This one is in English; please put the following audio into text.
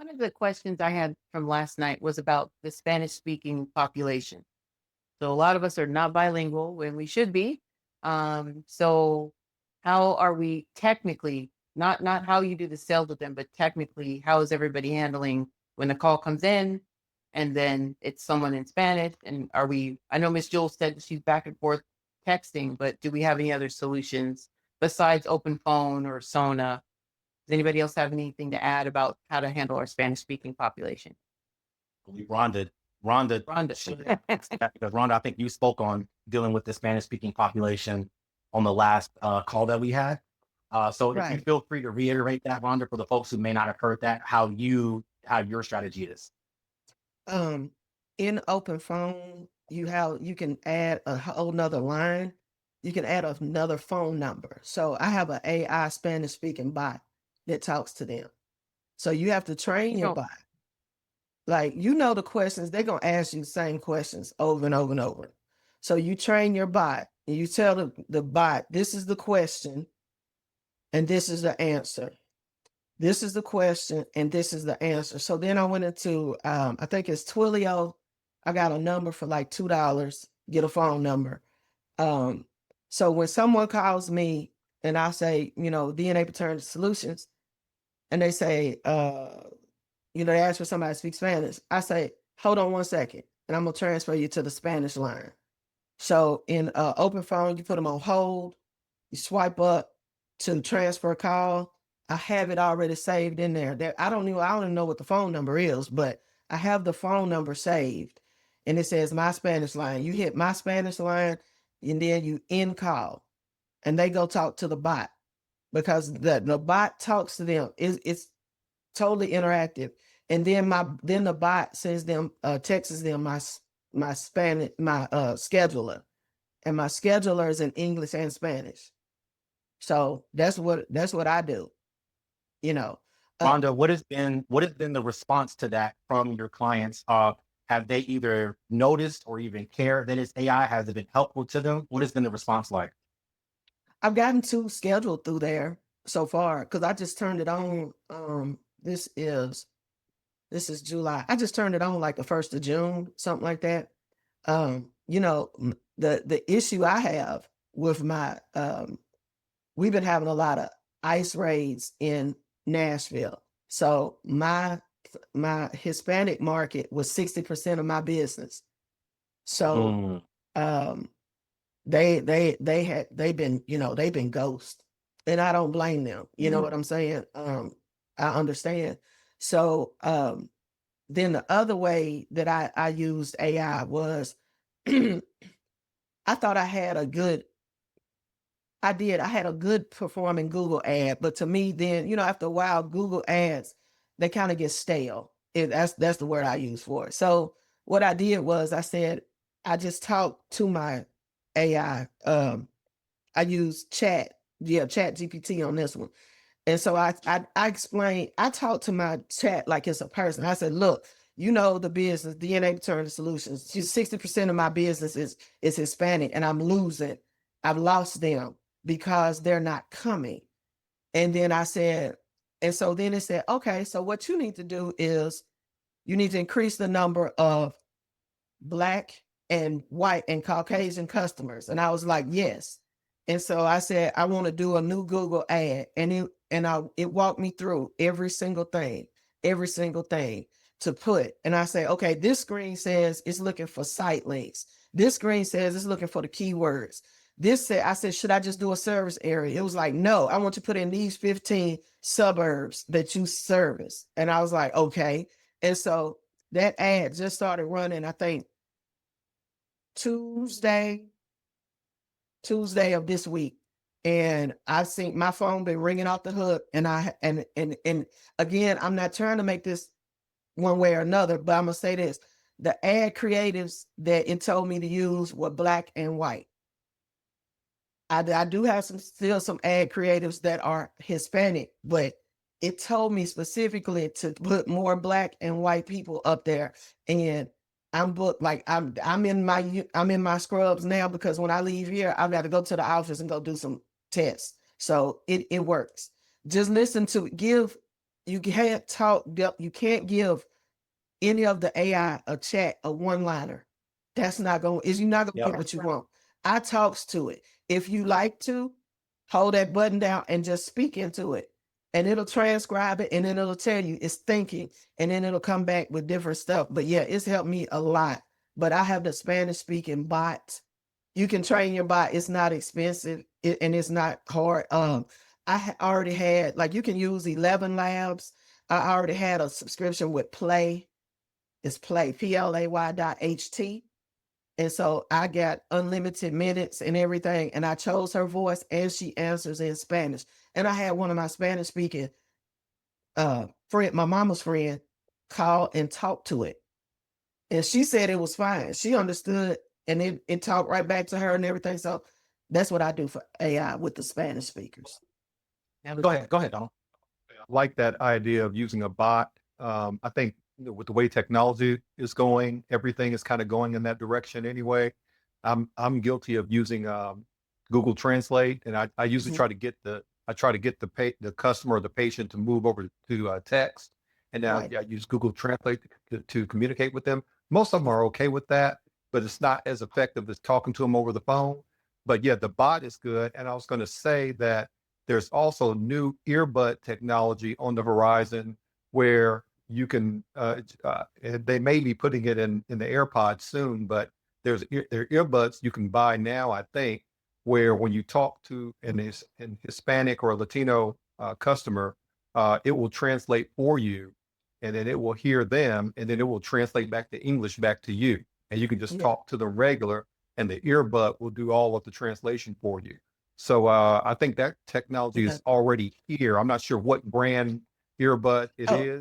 One of the questions I had from last night was about the Spanish speaking population. So a lot of us are not bilingual when we should be. So how are we technically not how you do the sales with them, but technically how is everybody handling when the call comes in and then it's someone in Spanish? And are we I know Miss Jules said she's back and forth texting, but do we have any other solutions besides open phone or Sona? Does anybody else have anything to add about how to handle our Spanish speaking population? Rhonda Rhonda. should answer that because Rhonda, I think you spoke on dealing with the Spanish speaking population on the last call that we had. So if you Right. feel free to reiterate that, Rhonda, for the folks who may not have heard that, how your strategy is. Um, in open phone, you can add a whole nother line. You can add another phone number. So I have an AI Spanish speaking bot that talks to them. So you have to train You your know, bot. Like you know the questions, they're gonna ask you the same questions over and over and over. So you train your bot and you tell the bot, this is the question and this is the answer. This is the question and this is the answer. So then I went into I think it's Twilio. I got a number for like $2, get a phone number. Um, so when someone calls me and I say, DNA Paternity Solutions, and they say, they ask for somebody to speak Spanish, I say, hold on 1 second, and I'm gonna transfer you to the Spanish line. So in open phone, you put them on hold, you swipe up to transfer call. I have it already saved in there. I don't even know what the phone number is, but I have the phone number saved. And it says my Spanish line. You hit my Spanish line and then you end call. And they go talk to the bot because the bot talks to them. It's totally interactive. And then the bot sends them texts them my Spanish scheduler. And my scheduler is in English and Spanish. So that's what I do, you know. Uh, Rhonda, what has been the response to that from your clients? Have they either noticed or even care that it's AI? Has it been helpful to them? What has been the response like? I've gotten 2 scheduled through there so far because I just turned it on. This is July. I just turned it on like the 1st of June, something like that. The issue I have with my we've been having a lot of ICE raids in Nashville. So my Hispanic market was 60% of my business. So Mm. um they've been ghost. And I don't blame them. You know what I'm saying? I understand. So then the other way that I used AI was I thought I had a good performing Google ad, but to me, then after a while, Google ads they kind of get stale. That's the word I use for it. So what I did was I said I just talked to my AI. I used Chat GPT on this one, and so I explained. I talked to my chat like it's a person. I said, look. The business, DNA Paternity Solutions. 60% of my business is Hispanic, and I'm losing. I've lost them because they're not coming. And then I said, and so then it said, okay, so what you need to do is you need to increase the number of Black and white and Caucasian customers. And I was like, yes. And so I said, I want to do a new Google ad. It walked me through every single thing to put. And I say, okay, this screen says it's looking for site links. This screen says it's looking for the keywords. I said, should I just do a service area? It was like, no, I want to put in these 15 suburbs that you service. And I was like, okay. And so that ad just started running, I think Tuesday, Tuesday of this week. And I've seen my phone been ringing off the hook. And and again, I'm not trying to make this one way or another, but I'm gonna say this. The ad creatives that it told me to use were Black and white. I do have still some ad creatives that are Hispanic, but it told me specifically to put more Black and white people up there. And I'm booked like I'm in my scrubs now because when I leave here, I've got to go to the office and go do some tests. So it works. Just listen to give you can't talk, you can't give any of the AI a chat, a one-liner. That's not going, you're not going to Yep. get what you want. I talks to it. If you like to, hold that button down and just speak into it. And it'll transcribe it, and then it'll tell you it's thinking, and then it'll come back with different stuff. But yeah, it's helped me a lot. But I have the Spanish speaking bot. You can train your bot. It's not expensive, and it's not hard. Already had, like, you can use 11 Labs. I already had a subscription with Play. It's Play, PLAY.HT. And so I got unlimited minutes and everything. And I chose her voice, and she answers in Spanish. And I had one of my Spanish speaking friend, my mama's friend, call and talk to it. And she said it was fine. She understood, and it talked right back to her and everything. So that's what I do for AI with the Spanish speakers. Go ahead, Donald. Like that idea of using a bot. I think with the way technology is going, everything is kind of going in that direction anyway. I'm guilty of using Google Translate, and I usually try to get the customer or the patient to move over to text, and now Right. I use Google Translate to communicate with them. Most of them are okay with that, but it's not as effective as talking to them over the phone. But yeah, the bot is good, and I was going to say that there's also new earbud technology on the horizon where you can, they may be putting it in the AirPods soon, but there are earbuds you can buy now, I think, where when you talk to an Hispanic or a Latino customer, it will translate for you, and then it will hear them, and then it will translate back to English back to you. And you can just Yeah. talk to the regular, and the earbud will do all of the translation for you. So I think that technology is already here. I'm not sure what brand earbud it Oh, is.